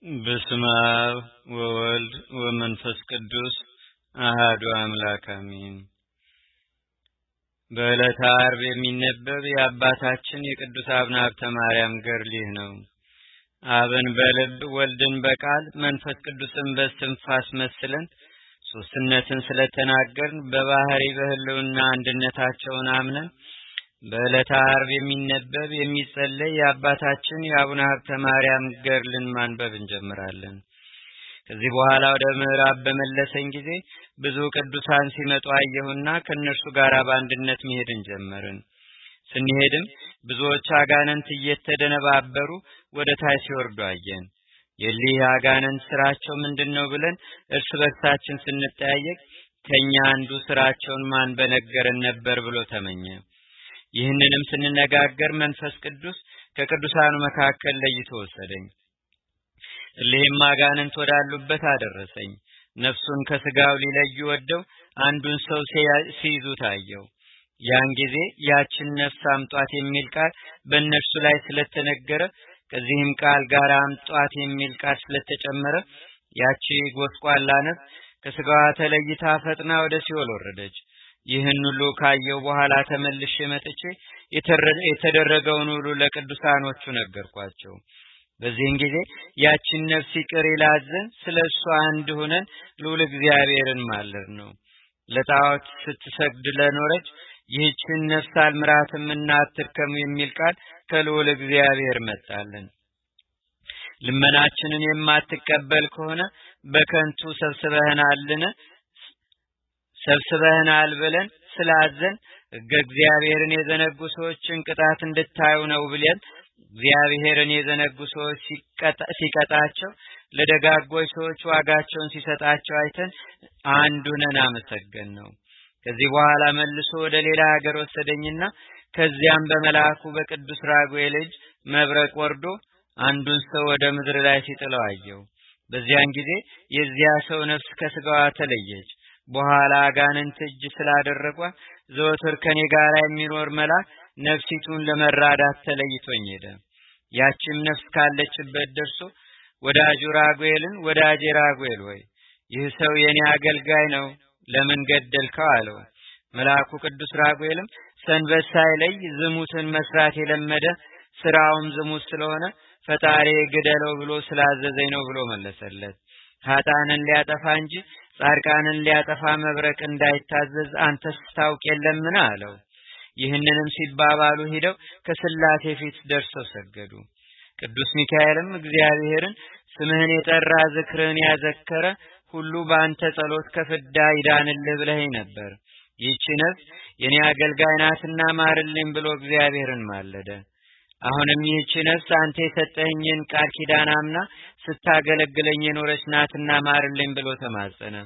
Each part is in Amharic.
በስመ አብ ወወልድ ወመንፈስ ቅዱስ አሐዱ አምላክ አሜን። በዕለተ ዓርብ የሚነበብ የአባታችን የቅዱስ አቡነ ሀብተ ማርያም ገድል ነው። አብን በልብ ወልድን በቃል መንፈስ ቅዱስን በእስትንፋስ መስለን ሦስትነትን ስለተናገርን በባህሪ በህልውና አንድነታቸውን አምነን በዕለተ ዓርብ የሚነበብ የሚጸለይ የአባታችን የአቡነ ሀብተ ማርያም ገድልን ማንበብ እንጀምራለን። ከዚህ በኋላ ወደ ምዕራብ በመለሰኝ ጊዜ ብዙ ቅዱሳን ሲመጡ አየሁና ከነርሱ ጋር በአንድነት መሄድን ጀመርን። ስንሄድም ብዙዎች አጋንንት እየተደነባበሩ ወደ ታች ሲወርዱ አየን። የሊህ አጋንንት ስራቸው ምንድነው ብለን እርስ በርሳችን ስንጠያየቅ ከኛ አንዱ ስራቸውን ማን በነገረን ነበር ብሎ ተመኘ። ይህንንም ስንነጋገር መንፈስ ቅዱስ ከቅዱሳኑ መካከል ለይቶ ወሰደኝ። እሊህም አጋንንት ወዳሉበት አደረሰኝ። ነፍሱን ከስጋው ሊለዩ ወደው አንዱን ሰው ሲይዙ ታየው። ያን ጊዜ ያችን ነፍስ አምጧት የሚል ቃል በእነርሱ ላይ ስለተነገረ ከዚህም ቃል ጋር አምጧት የሚል ቃል ስለተጨመረ ያቺ ጎስቋላ ነፍስ ከስጋዋ ተለይታ ፈጥና ወደ ሲኦል ወረደች። ይህን ሁሉ ካየው በኋላ ተመልሼ መጥቼ የተደረገውን ሁሉ ለቅዱሳኖቹ ነገርኳቸው። በዚህም ጊዜ ያችን ነፍስ ይቅር ይላዘን ስለሷ አንድ ሆነን ልዑል እግዚአብሔርን ማለድ ነው። ለጣዖት ስትሰግድ ለኖረች ይህችን ነፍስ አልምራትምና አትርከሙ የሚል ቃል ከልዑል እግዚአብሔር መጣልን። ልመናችንን የማትቀበል ከሆነ በከንቱ ሰብስበህናል ብለን ስላዘን እግዚአብሔርን የዘነጉ ሰዎችን ቅጣት እንድታዩ ነው ብለን እግዚአብሔርን የዘነጉ ሰዎች ሲቀጣቸው ለደጋጎች ሰዎች ዋጋቸውን ሲሰጣቸው አይተን አንዱን አመሰገን ነው። ከዚህ በኋላ መልሶ ወደ ሌላ ሀገር ወሰደኝና ከዚያም በመልአኩ በቅዱስ ራጉኤል እጅ መብረቅ ወርዶ አንዱን ሰው ወደ ምድር ላይ ሲጥለው አየው። በዚያን ጊዜ የዚያ ሰው ነፍስ ከስጋዋ ተለየች። በኋላ አጋንንት እጅ ስላደረጓት ዘወትር ከኔ ጋር የሚኖር መልአክ ነፍሲቱን ለመራዳት ተለይቶኝ ሄደ። ያቺም ነፍስ ካለችበት ደርሶ ወዳጁ ራጉኤልን ወዳጄ ራጉኤል ሆይ ይህ ሰው የኔ አገልጋይ ነው፣ ለምን ገደልከው አለው። መልአኩ ቅዱስ ራጉኤልም ሰንበት ሳይለይ ዝሙትን መስራት የለመደ ስራውም ዝሙት ስለሆነ ፈጣሪ ግደለው ብሎ ስላዘዘኝ ነው ብሎ መለሰለት። ኃጥአንን ሊያጠፋ እንጂ ጻድቃንን ሊያጠፋ መብረቅ እንዳይታዘዝ አንተስ ታውቅ የለምን አለው። ይህንንም ሲባባሉ ሄደው ከሥላሴ ፊት ደርሰው ሰገዱ። ቅዱስ ሚካኤልም እግዚአብሔርን ስምህን የጠራ ዝክርህን ያዘከረ ሁሉ በአንተ ጸሎት ከፍዳ ይዳንልህ ብለኸኝ ነበር። ይህች ነፍስ የኔ አገልጋይ ናትና ማርልኝ ብሎ እግዚአብሔርን ማለደ። አሁንም ይህች ነፍስ አንተ የሰጠኸኝን ቃል ኪዳን አምና ስታገለግለኝ የኖረች ናትና ማርልኝ ብሎ ተማጸነ።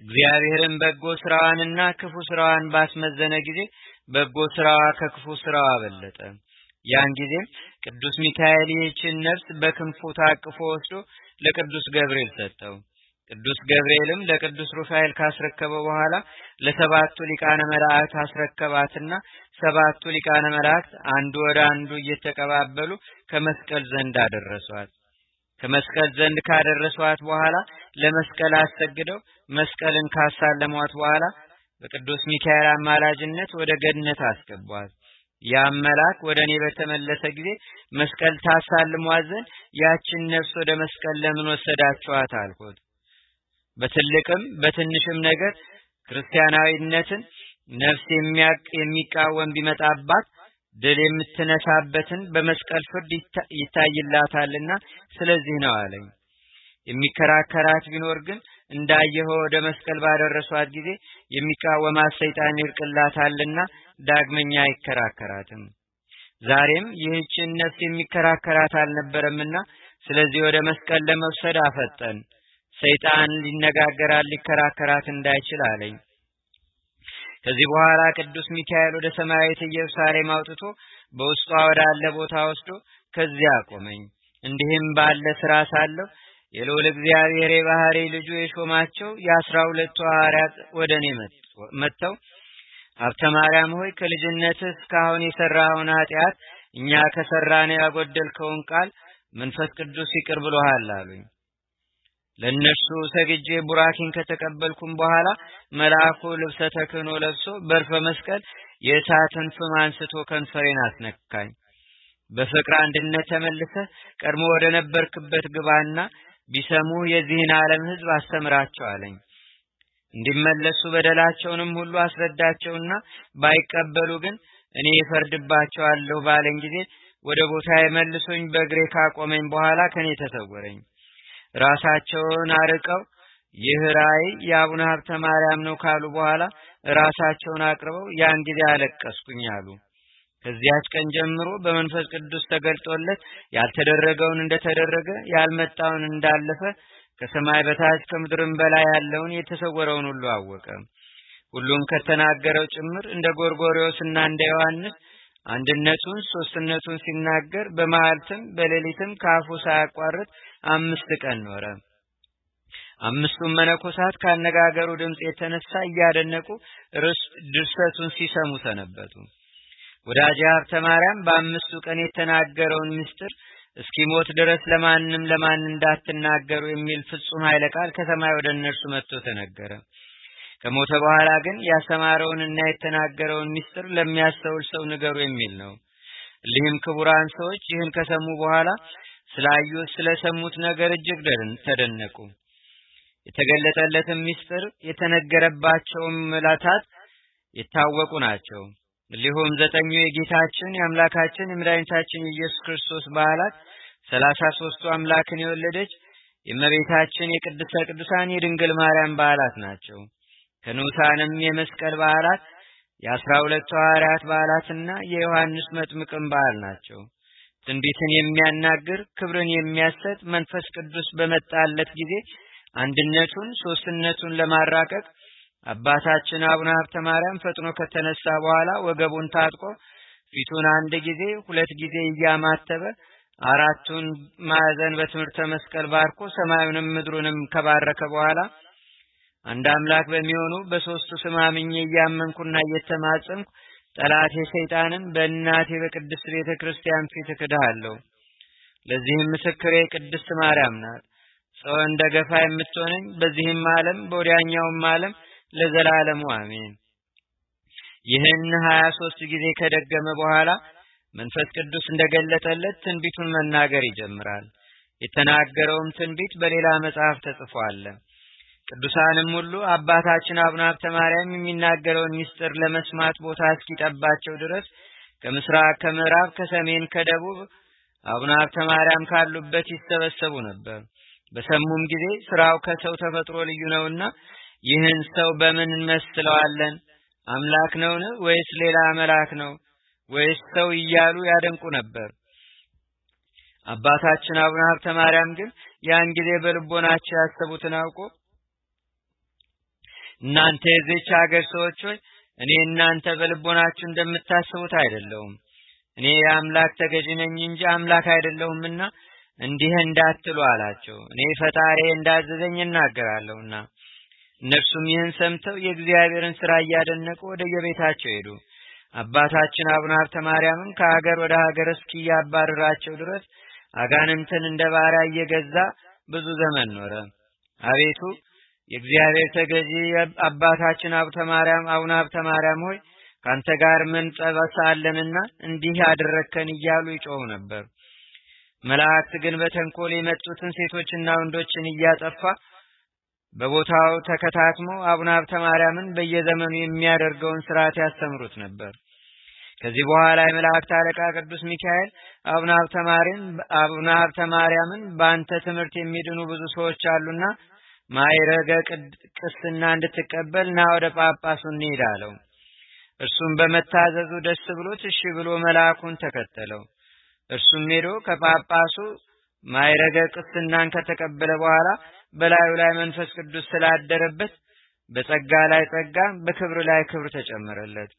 እግዚአብሔርን በጎ ስራዋንና ክፉ ስራዋን ባስመዘነ ጊዜ በጎ ስራዋ ከክፉ ስራዋ በለጠ። ያን ጊዜም ቅዱስ ሚካኤል ይህችን ነፍስ በክንፉ ታቅፎ ወስዶ ለቅዱስ ገብርኤል ሰጠው። ቅዱስ ገብርኤልም ለቅዱስ ሩፋኤል ካስረከበው በኋላ ለሰባቱ ሊቃነ መላእክት አስረከባትና ሰባቱ ሊቃነ መላእክት አንዱ ወደ አንዱ እየተቀባበሉ ከመስቀል ዘንድ አደረሷት። ከመስቀል ዘንድ ካደረሷት በኋላ ለመስቀል አሰግደው መስቀልን ካሳለሟት በኋላ በቅዱስ ሚካኤል አማላጅነት ወደ ገነት አስገቧት። ያም መልአክ ወደ እኔ በተመለሰ ጊዜ መስቀል ታሳልሟት ዘንድ ያችን ነፍስ ወደ መስቀል ለምን ወሰዳችኋት አልኩት። በትልቅም በትንሽም ነገር ክርስቲያናዊነትን ነፍስ የሚቃወም ቢመጣባት ድል የምትነሳበትን በመስቀል ፍርድ ይታይላታልና ስለዚህ ነው አለኝ። የሚከራከራት ቢኖር ግን እንዳየኸው ወደ መስቀል ባደረሷት ጊዜ የሚቃወማት ሰይጣን ይርቅላታልና ዳግመኛ አይከራከራትም። ዛሬም ይህችን ነፍስ የሚከራከራት አልነበረምና ስለዚህ ወደ መስቀል ለመውሰድ አፈጠን። ሰይጣን ሊነጋገራት ሊከራከራት እንዳይችል አለኝ። ከዚህ በኋላ ቅዱስ ሚካኤል ወደ ሰማያዊት ኢየሩሳሌም አውጥቶ በውስጧ ወዳለ ቦታ ወስዶ ከዚያ አቆመኝ። እንዲህም ባለ ስራ ሳለሁ የልዑል እግዚአብሔር የባህሪ ልጁ የሾማቸው የ12 ሐዋርያት ወደ እኔ መጥተው ሀብተ ማርያም ሆይ ከልጅነትህ እስካሁን የሰራኸውን ኃጢአት እኛ ከሰራነው ያጎደልከውን ቃል መንፈስ ቅዱስ ይቅር ብሎሃል አሉኝ። ለነሱ ሰግጄ ቡራኪን ከተቀበልኩም በኋላ መልአኩ ልብሰ ተክህኖ ለብሶ በርፈ መስቀል የእሳትን ፍም አንስቶ ከንፈሬን አስነካኝ። በፍቅር አንድነት ተመልሰህ ቀድሞ ወደ ነበርክበት ግባና ቢሰሙ የዚህን ዓለም ሕዝብ አስተምራቸው አለኝ። እንዲመለሱ በደላቸውንም ሁሉ አስረዳቸውና ባይቀበሉ ግን እኔ እፈርድባቸዋለሁ ባለኝ ጊዜ ወደ ቦታዬ መልሶኝ በእግሬ ካቆመኝ በኋላ ከኔ ተሰወረኝ። ራሳቸውን አርቀው ይህ ራእይ የአቡነ ሀብተ ማርያም ነው ካሉ በኋላ ራሳቸውን አቅርበው ያን ጊዜ አለቀስኩኝ አሉ። ከዚያች ቀን ጀምሮ በመንፈስ ቅዱስ ተገልጦለት ያልተደረገውን እንደተደረገ ያልመጣውን እንዳለፈ ከሰማይ በታች ከምድርም በላይ ያለውን የተሰወረውን ሁሉ አወቀ። ሁሉም ከተናገረው ጭምር እንደ ጎርጎርዮስና እንደ ዮሐንስ አንድነቱን ሶስትነቱን ሲናገር በመዓልትም በሌሊትም ካፉ ሳያቋርጥ 5 ቀን ኖረ። 5ቱም መነኮሳት ካነጋገሩ ድምጽ የተነሳ እያደነቁ ድርሰቱን ሲሰሙ ሰነበቱ። ወዳጄ ሀብተ ማርያም በ5ቱ ቀን የተናገረውን ምስጢር እስኪሞት ድረስ ለማን እንዳትናገሩ የሚል ፍጹም ኃይለ ቃል ከሰማይ ወደ እነርሱ መጥቶ ተነገረ። ከሞተ በኋላ ግን ያስተማረውንና የተናገረውን ምስጢር ለሚያስተውል ሰው ንገሩ የሚል ነው። እሊህም ክቡራን ሰዎች ይህን ከሰሙ በኋላ ስላዩት ስለሰሙት ነገር እጅግ ተደነቁ። የተገለጠለትም ምስጢር የተነገረባቸውም ዕለታት የታወቁ ናቸው። እሊሁም 9 የጌታችን የአምላካችን የመድኃኒታችን የኢየሱስ ክርስቶስ በዓላት 33ቱ አምላክን የወለደች የእመቤታችን የቅድስተ ቅዱሳን የድንግል ማርያም በዓላት ናቸው። ከንዑሳንም የመስቀል በዓላት የ12 ሐዋርያት በዓላትና የዮሐንስ መጥምቅም በዓል ናቸው። ትንቢትን የሚያናግር ክብርን የሚያሰጥ መንፈስ ቅዱስ በመጣለት ጊዜ አንድነቱን ሶስትነቱን ለማራቀቅ አባታችን አቡነ ሀብተ ማርያም ፈጥኖ ከተነሳ በኋላ ወገቡን ታጥቆ ፊቱን 1 ጊዜ 2 ጊዜ እያማተበ 4ቱን ማዕዘን በትምህርተ መስቀል ባርኮ ሰማዩንም ምድሩንም ከባረከ በኋላ አንድ አምላክ በሚሆኑ በሶስቱ ስም አምኜ እያመንኩና እየተማጸንኩ ጠላቴ ሰይጣንን በእናቴ በቅድስት ቤተክርስቲያን ፊት እክድሃለሁ። ለዚህም ምስክሬ ቅድስት ማርያም ናት። ሰው እንደ ገፋ የምትሆነኝ በዚህም ዓለም በወዲያኛውም ዓለም ለዘላለሙ አሜን። ይህን 23 ጊዜ ከደገመ በኋላ መንፈስ ቅዱስ እንደገለጠለት ትንቢቱን መናገር ይጀምራል። የተናገረውም ትንቢት በሌላ መጽሐፍ ተጽፏል። ቅዱሳንም ሁሉ አባታችን አቡነ ሀብተ ማርያም የሚናገረውን ምስጢር ለመስማት ቦታ እስኪጠባቸው ድረስ ከምስራቅ ከምዕራብ ከሰሜን ከደቡብ አቡነ ሀብተ ማርያም ካሉበት ይሰበሰቡ ነበር። በሰሙም ጊዜ ስራው ከሰው ተፈጥሮ ልዩ ነውና ይህን ሰው በምን እንመስለዋለን? አምላክ ነውን? ወይስ ሌላ መልአክ ነው? ወይስ ሰው እያሉ ያደንቁ ነበር። አባታችን አቡነ ሀብተ ማርያም ግን ያን ጊዜ በልቦናቸው ያሰቡትን አውቆ እናንተ የዚህች ሀገር ሰዎች ሆይ እኔ እናንተ በልቦናችሁ እንደምታስቡት አይደለሁም። እኔ የአምላክ ተገዥ ነኝ እንጂ አምላክ አይደለሁምና እንዲህ እንዳትሉ አላቸው። እኔ ፈጣሪ እንዳዘዘኝ እናገራለሁና። እነርሱም ይህን ሰምተው የእግዚአብሔርን ሥራ እያደነቁ ወደ የቤታቸው ሄዱ። አባታችን አቡነ ሀብተ ማርያምም ከሀገር ወደ ሀገር እስኪያባርራቸው ድረስ አጋንንትን እንደ ባሪያ እየገዛ ብዙ ዘመን ኖረ። አቤቱ የእግዚአብሔር ተገዢ አባታችን አቡነ ሀብተ ማርያም ሆይ ካንተ ጋር ምን ጠበሳ አለንና እንዲህ ያደረከን እያሉ ይጮሁ ነበር። መላእክት ግን በተንኮል የመጡትን ሴቶችና ወንዶችን እያጠፋ በቦታው ተከታትሞ አቡነ ሀብተ ማርያምን በየዘመኑ የሚያደርገውን ሥርዓት ያስተምሩት ነበር። ከዚህ በኋላ የመላእክት አለቃ ቅዱስ ሚካኤል አቡነ ሀብተ ማርያምን በአንተ ትምህርት የሚድኑ ብዙ ሰዎች አሉና ማዕረገ ቅስና እንድትቀበል ና ወደ ጳጳሱ እንሂድ አለው። እርሱም በመታዘዙ ደስ ብሎት እሺ ብሎ መልአኩን ተከተለው። እርሱም ሄዶ ከጳጳሱ ማዕረገ ቅስናን ከተቀበለ በኋላ በላዩ ላይ መንፈስ ቅዱስ ስላደረበት በጸጋ ላይ ጸጋ በክብር ላይ ክብር ተጨመረለት።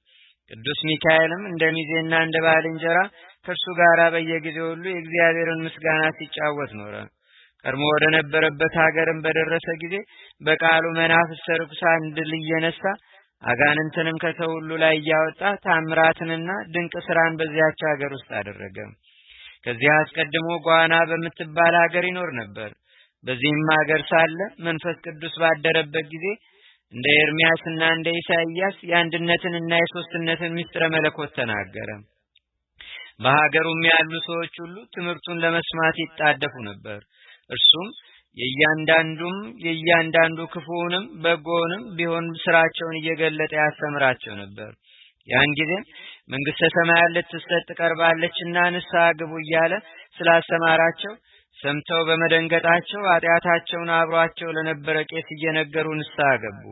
ቅዱስ ሚካኤልም እንደ ሚዜና እንደ ባልንጀራ ከእርሱ ጋር በየጊዜው ሁሉ የእግዚአብሔርን ምስጋና ሲጫወት ኖረ። ቀድሞ ወደ ነበረበት ሀገርም በደረሰ ጊዜ በቃሉ መናፍስተ ርኩሳን ድል እየነሳ አጋንንትንም ከሰው ሁሉ ላይ እያወጣ ታምራትንና ድንቅ ስራን በዚያች ሀገር ውስጥ አደረገ። ከዚያ አስቀድሞ ጓና በምትባል ሀገር ይኖር ነበር። በዚህም ሀገር ሳለ መንፈስ ቅዱስ ባደረበት ጊዜ እንደ ኤርምያስና እንደ ኢሳይያስ የአንድነትንና የሶስትነትን ምስጢረ መለኮት ተናገረ። በሀገሩም ያሉ ሰዎች ሁሉ ትምህርቱን ለመስማት ይጣደፉ ነበር። እርሱም የእያንዳንዱ ክፉውንም በጎውንም ቢሆን ስራቸውን እየገለጠ ያስተምራቸው ነበር። ያን ጊዜም መንግስተ ሰማያት ልትሰጥ ቀርባለችና ንስሐ ግቡ እያለ ስላስተማራቸው ሰምተው በመደንገጣቸው ኃጢአታቸውን አብሯቸው ለነበረ ቄስ እየነገሩ ንስሐ ገቡ።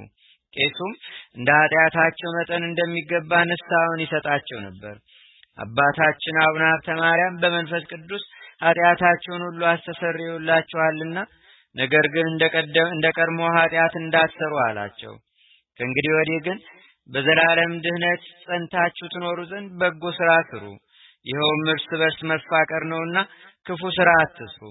ቄሱም እንደ ኃጢአታቸው መጠን እንደሚገባ ንስሐውን ይሰጣቸው ነበር። አባታችን አቡነ ሀብተ ማርያም በመንፈስ ቅዱስ ኃጢአታቸውን ሁሉ አስተሰርዮላቸዋልና ነገር ግን እንደ ቀድሞ ኃጢአት እንዳትሰሩ አላቸው። ከእንግዲህ ወዲህ ግን በዘላለም ድህነት ጸንታችሁ ትኖሩ ዘንድ በጎ ሥራ ስሩ። ይኸውም እርስ በርስ መፋቀር ነውና ክፉ ሥራ አትስሩ።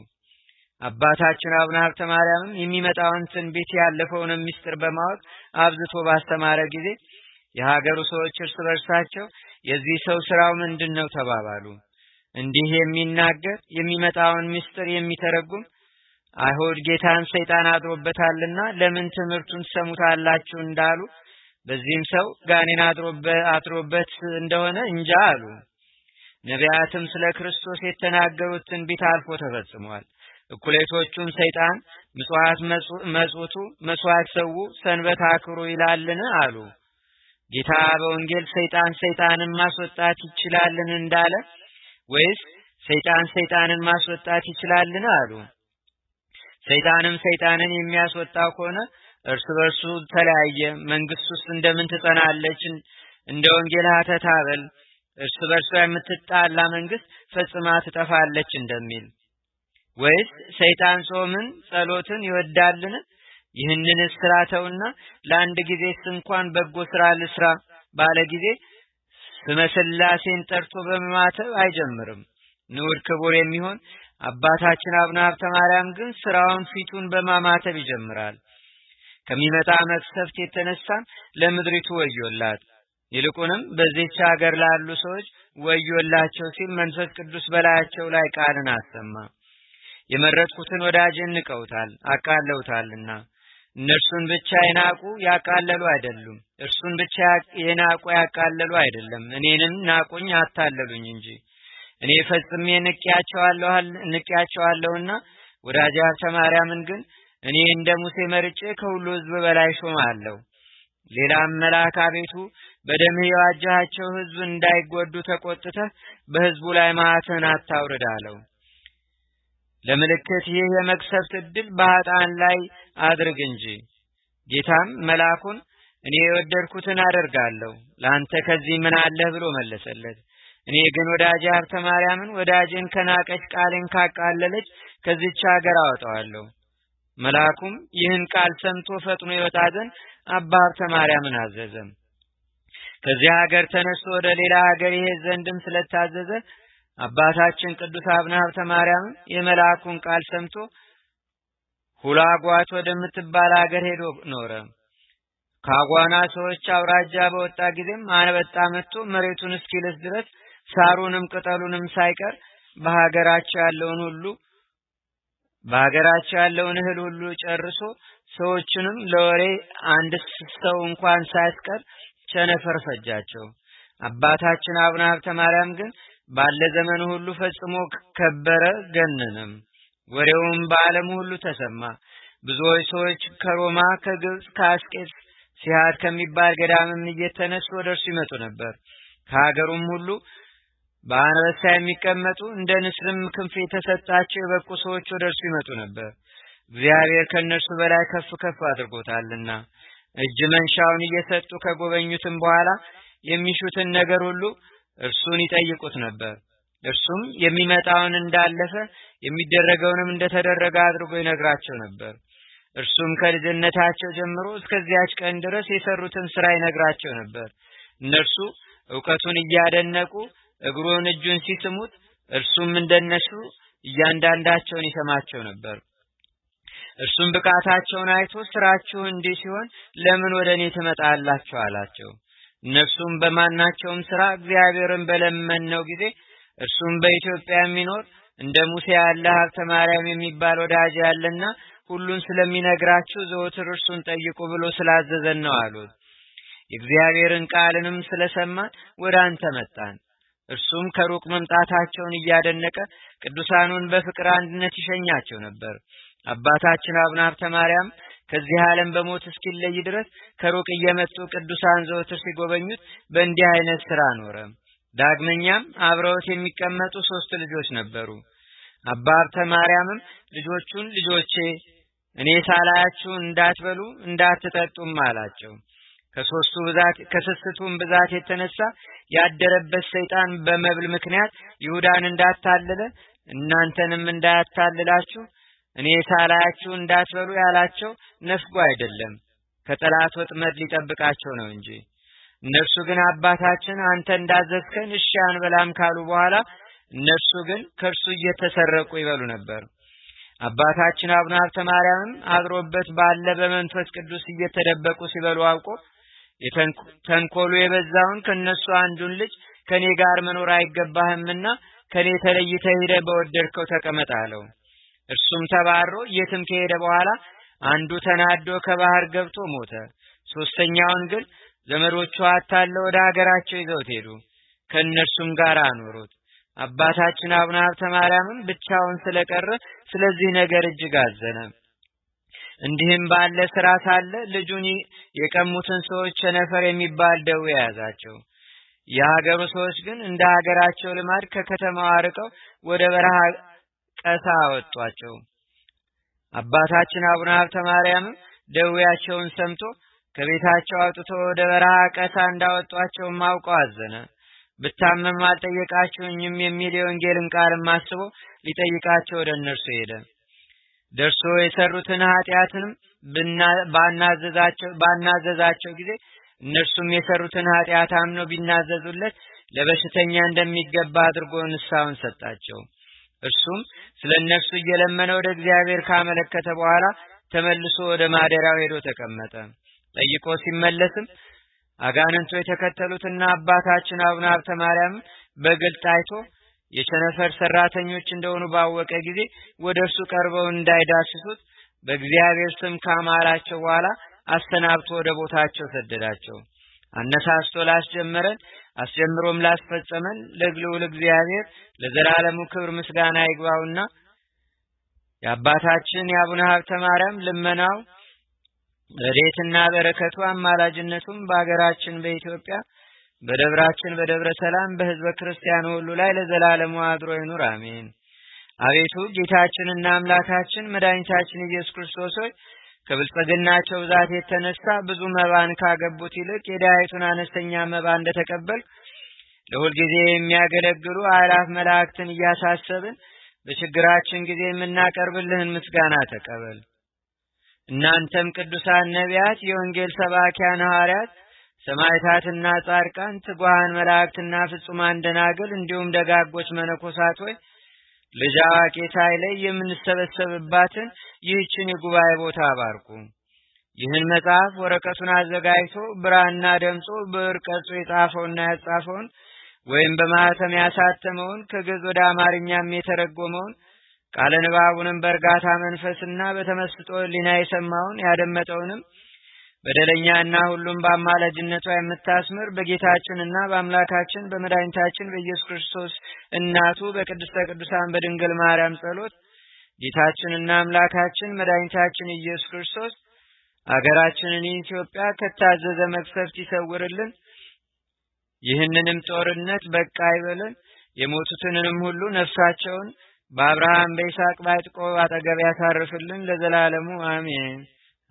አባታችን አቡነ ሀብተ ማርያም የሚመጣውን ትንቢት ያለፈውን ምስጢር በማወቅ አብዝቶ ባስተማረ ጊዜ የሀገሩ ሰዎች እርስ በርሳቸው የዚህ ሰው ሥራው ምንድነው ተባባሉ። እንዲህ የሚናገር የሚመጣውን ምስጢር የሚተረጉም አይሁድ ጌታን ሰይጣን አድሮበታልና ለምን ትምህርቱን ሰሙታላችሁ እንዳሉ በዚህም ሰው ጋኔን አድሮበት እንደሆነ እንጃ አሉ። ነቢያትም ስለ ክርስቶስ የተናገሩት ትንቢት አልፎ ተፈጽሟል። እኩሌቶቹም ሰይጣን ምጽዋት መጽውቱ መስዋዕት ሰው ሰንበት አክብሩ ይላልን አሉ። ጌታ በወንጌል ሰይጣንን ማስወጣት ይችላልን እንዳለ ወይስ ሰይጣን ሰይጣንን ማስወጣት ይችላልን አሉ። ሰይጣንም ሰይጣንን የሚያስወጣው ከሆነ እርስ በርሱ ተለያየ፣ መንግስቱስ እንደምን ትጸናለች? እንደ ወንጌል ሐተታ በል እርስ በርሷ የምትጣላ መንግስት ፈጽማ ትጠፋለች እንደሚል። ወይስ ሰይጣን ጾምን ጸሎትን ይወዳልን? ይህንን ስራ ተውና ለአንድ ጊዜስ እንኳን በጎ ስራ ልስራ ባለ ጊዜ ስመ ሥላሴን ጠርቶ በመማተብ አይጀምርም። ንዑድ ክቡር የሚሆን አባታችን አቡነ ሀብተ ማርያም ግን ስራውን ፊቱን በማማተብ ይጀምራል። ከሚመጣ መቅሰፍት የተነሳ ለምድሪቱ ወዮላት፣ ይልቁንም በዚህች ሀገር ላሉ ሰዎች ወዮላቸው ሲል መንፈስ ቅዱስ በላያቸው ላይ ቃልን አሰማ። የመረጥኩትን ወዳጄን ንቀውታል አቃለውታልና እነርሱን ብቻ የናቁ ያቃለሉ አይደሉም፣ እርሱን ብቻ የናቁ ያቃለሉ አይደለም፣ እኔንም ናቁኝ አታለሉኝ እንጂ። እኔ ፈጽሜ ንቄያቸዋለሁና ወዳጄ ሀብተ ማርያምን ግን እኔ እንደ ሙሴ መርጬ ከሁሉ ሕዝብ በላይ ሾማለሁ። ሌላም መልአክ አቤቱ በደምህ የዋጃቸው ሕዝብ እንዳይጎዱ ተቆጥተህ በሕዝቡ ላይ መዓትህን አታውርድ አለው። ለምልክት ይህ የመቅሰፍት ዕድል በኃጥአን ላይ አድርግ እንጂ። ጌታም መልአኩን እኔ የወደድኩትን አደርጋለሁ፣ ለአንተ ከዚህ ምን አለህ ብሎ መለሰለት። እኔ ግን ወዳጄ ሀብተ ማርያምን ወዳጄን ከናቀች ቃሌን ካቃለለች ከዚች ሀገር አወጣዋለሁ። መልአኩም ይህን ቃል ሰምቶ ፈጥኖ ይወጣ ዘንድ አባ ሀብተ ማርያምን አዘዘ። ከዚያ ሀገር ተነስቶ ወደ ሌላ ሀገር ይሄድ ዘንድም ስለታዘዘ አባታችን ቅዱስ አቡነ ሀብተ ማርያም የመልአኩን ቃል ሰምቶ ሁላጓት ወደምትባል ሀገር ሄዶ ኖረ። ከአጓና ሰዎች አውራጃ በወጣ ጊዜም አንበጣ መጥቶ መሬቱን እስኪልስ ድረስ ሳሩንም ቅጠሉንም ሳይቀር በሀገራቸው ያለውን እህል ሁሉ ጨርሶ ሰዎችንም ለወሬ አንድ ሰው እንኳን ሳይቀር ቸነፈር ፈጃቸው። አባታችን አቡነ ሀብተ ማርያም ግን ባለ ዘመኑ ሁሉ ፈጽሞ ከበረ ገነነም። ወሬውም በዓለም ሁሉ ተሰማ። ብዙዎች ሰዎች ከሮማ፣ ከግብጽ፣ ከአስቄጥስ ሲሃድ ከሚባል ገዳምም እየተነሱ ወደ እርሱ ይመጡ ነበር። ከሀገሩም ሁሉ በአንበሳ የሚቀመጡ እንደ ንስርም ክንፍ የተሰጣቸው የበቁ ሰዎች ወደ እርሱ ይመጡ ነበር። እግዚአብሔር ከእነርሱ በላይ ከፍ ከፍ አድርጎታልና እጅ መንሻውን እየሰጡ ከጎበኙትም በኋላ የሚሹትን ነገር ሁሉ እርሱን ይጠይቁት ነበር። እርሱም የሚመጣውን እንዳለፈ የሚደረገውንም እንደተደረገ አድርጎ ይነግራቸው ነበር። እርሱም ከልጅነታቸው ጀምሮ እስከዚያች ቀን ድረስ የሰሩትን ሥራ ይነግራቸው ነበር። እነርሱ ዕውቀቱን እያደነቁ እግሩን እጁን ሲስሙት እርሱም እንደነሱ እያንዳንዳቸውን ይሰማቸው ነበር። እርሱም ብቃታቸውን አይቶ ስራችሁ እንዲህ ሲሆን ለምን ወደ እኔ ትመጣላችሁ አላቸው። እነርሱም በማናቸውም ስራ እግዚአብሔርን በለመነው ጊዜ እርሱም በኢትዮጵያ የሚኖር እንደ ሙሴ ያለ ሀብተ ማርያም የሚባል ወዳጅ ያለና ሁሉን ስለሚነግራችሁ ዘወትር እርሱን ጠይቁ ብሎ ስላዘዘን ነው አሉት። የእግዚአብሔርን ቃልንም ስለሰማን ወደ አንተ መጣን። እርሱም ከሩቅ መምጣታቸውን እያደነቀ ቅዱሳኑን በፍቅር አንድነት ይሸኛቸው ነበር። አባታችን አቡነ ሀብተ ማርያም ከዚህ ዓለም በሞት እስኪለይ ድረስ ከሩቅ እየመጡ ቅዱሳን ዘወትር ሲጎበኙት በእንዲህ አይነት ሥራ ኖረ። ዳግመኛም አብረውት የሚቀመጡ 3 ልጆች ነበሩ። አባ ሀብተ ማርያምም ልጆቹን ልጆቼ እኔ ሳላያችሁ እንዳትበሉ እንዳትጠጡም አላቸው። ከስስቱም ብዛት የተነሳ ያደረበት ሰይጣን በመብል ምክንያት ይሁዳን እንዳታለለ እናንተንም እንዳያታልላችሁ እኔ ሳላያችሁ እንዳትበሉ ያላቸው ነፍጎ አይደለም፣ ከጠላት ወጥመድ ሊጠብቃቸው ነው እንጂ። እነርሱ ግን አባታችን አንተ እንዳዘዝከን እሺ አንበላም ካሉ በኋላ እነርሱ ግን ከርሱ እየተሰረቁ ይበሉ ነበር። አባታችን አቡነ ሀብተ ማርያምም አድሮበት ባለ በመንፈስ ቅዱስ እየተደበቁ ሲበሉ አውቆ ተንኮሉ የበዛውን ከነሱ አንዱን ልጅ ከኔ ጋር መኖር አይገባህምና ከኔ ተለይተህ ሄደህ በወደድከው ተቀመጥ አለው። እርሱም ተባሮ የትም ከሄደ በኋላ አንዱ ተናዶ ከባህር ገብቶ ሞተ። 3ኛውን ግን ዘመዶቹ አታለው ወደ ሀገራቸው ይዘውት ሄዱ። ከነርሱም ጋር አኖሩት። አባታችን አቡነ ሀብተ ማርያምም ብቻውን ስለቀረ ስለዚህ ነገር እጅግ አዘነ። እንዲህም ባለ ሥራ ሳለ ልጁን የቀሙትን ሰዎች ቸነፈር የሚባል ደዌ ያዛቸው። የሀገሩ ሰዎች ግን እንደ ሀገራቸው ልማድ ከከተማው አርቀው ወደ በረሃ ቀሳ አወጧቸው። አባታችን አቡነ ሀብተ ማርያም ደዌያቸውን ሰምቶ ከቤታቸው አውጥቶ ወደ በረሃ ቀሳ እንዳወጧቸው ማውቀው አዘነ። ብታመም አልጠየቃችሁኝም የሚል የወንጌልን ቃልም አስቦ ሊጠይቃቸው ወደ እነርሱ ሄደ። ደርሶ የሰሩትን ኃጢአትንም ባናዘዛቸው ጊዜ እነርሱም የሰሩትን ኃጢአት አምነው ቢናዘዙለት ለበሽተኛ እንደሚገባ አድርጎ ንስሐውን ሰጣቸው። እርሱም ስለነርሱ እየለመነ ወደ እግዚአብሔር ካመለከተ በኋላ ተመልሶ ወደ ማደሪያው ሄዶ ተቀመጠ። ጠይቆ ሲመለስም አጋንንቱ የተከተሉትና አባታችን አቡነ ሀብተ ማርያም በግልጥ አይቶ የቸነፈር ሰራተኞች እንደሆኑ ባወቀ ጊዜ ወደ እርሱ ቀርበው እንዳይዳስሱት በእግዚአብሔር ስም ካማላቸው በኋላ አሰናብቶ ወደ ቦታቸው ሰደዳቸው። አነሳስቶ ላስጀመረን አስጀምሮም ላስፈጸመን ለልዑል እግዚአብሔር ለዘላለሙ ክብር ምስጋና ይግባውና የአባታችን የአቡነ ሀብተ ማርያም ልመናው ረድኤትና በረከቱ አማላጅነቱም በአገራችን በኢትዮጵያ በደብራችን በደብረ ሰላም በሕዝበ ክርስቲያኑ ሁሉ ላይ ለዘላለሙ አድሮ ይኑር፣ አሜን። አቤቱ ጌታችንና አምላካችን መድኃኒታችን ኢየሱስ ክርስቶስ ሆይ ከብልጽግናቸው ብዛት የተነሳ ብዙ መባን ካገቡት ይልቅ የድሃይቱን አነስተኛ መባ እንደተቀበል ለሁል ጊዜ የሚያገለግሉ አእላፍ መላእክትን እያሳሰብን በችግራችን ጊዜ የምናቀርብልህን ምስጋና ተቀበል። እናንተም ቅዱሳን ነቢያት፣ የወንጌል ሰባኪያን ሐዋርያት፣ ሰማዕታትና ጻድቃን፣ ትጉሃን መላእክትና ፍጹማን ደናግል እንዲሁም ደጋጎች መነኮሳት ሆይ ልጅ አዋቂ ሳይለይ የምንሰበሰብባትን ይህችን የጉባኤ ቦታ አባርኩ። ይህን መጽሐፍ ወረቀቱን አዘጋጅቶ ብራና ደምጾ ብዕር ቀርጾ የጻፈውና ያጻፈውን ወይም በማህተም ያሳተመውን ከግዕዝ ወደ አማርኛም የተረጎመውን ቃለ ንባቡንም በእርጋታ መንፈስና በተመስጦ ሕሊና የሰማውን ያደመጠውንም በደለኛና ሁሉም በአማላጅነቷ የምታስምር በጌታችንና በአምላካችን በመድኃኒታችን በኢየሱስ ክርስቶስ እናቱ በቅድስተ ቅዱሳን በድንግል ማርያም ጸሎት ጌታችንና አምላካችን መድኃኒታችን ኢየሱስ ክርስቶስ አገራችንን ኢትዮጵያ ከታዘዘ መቅሰፍት ይሰውርልን። ይህንንም ጦርነት በቃ ይበልን። የሞቱትንም ሁሉ ነፍሳቸውን በአብርሃም በይስሐቅ በያዕቆብ አጠገብ ያሳርፍልን ለዘላለሙ አሜን።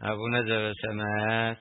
አቡነ ዘበሰማያት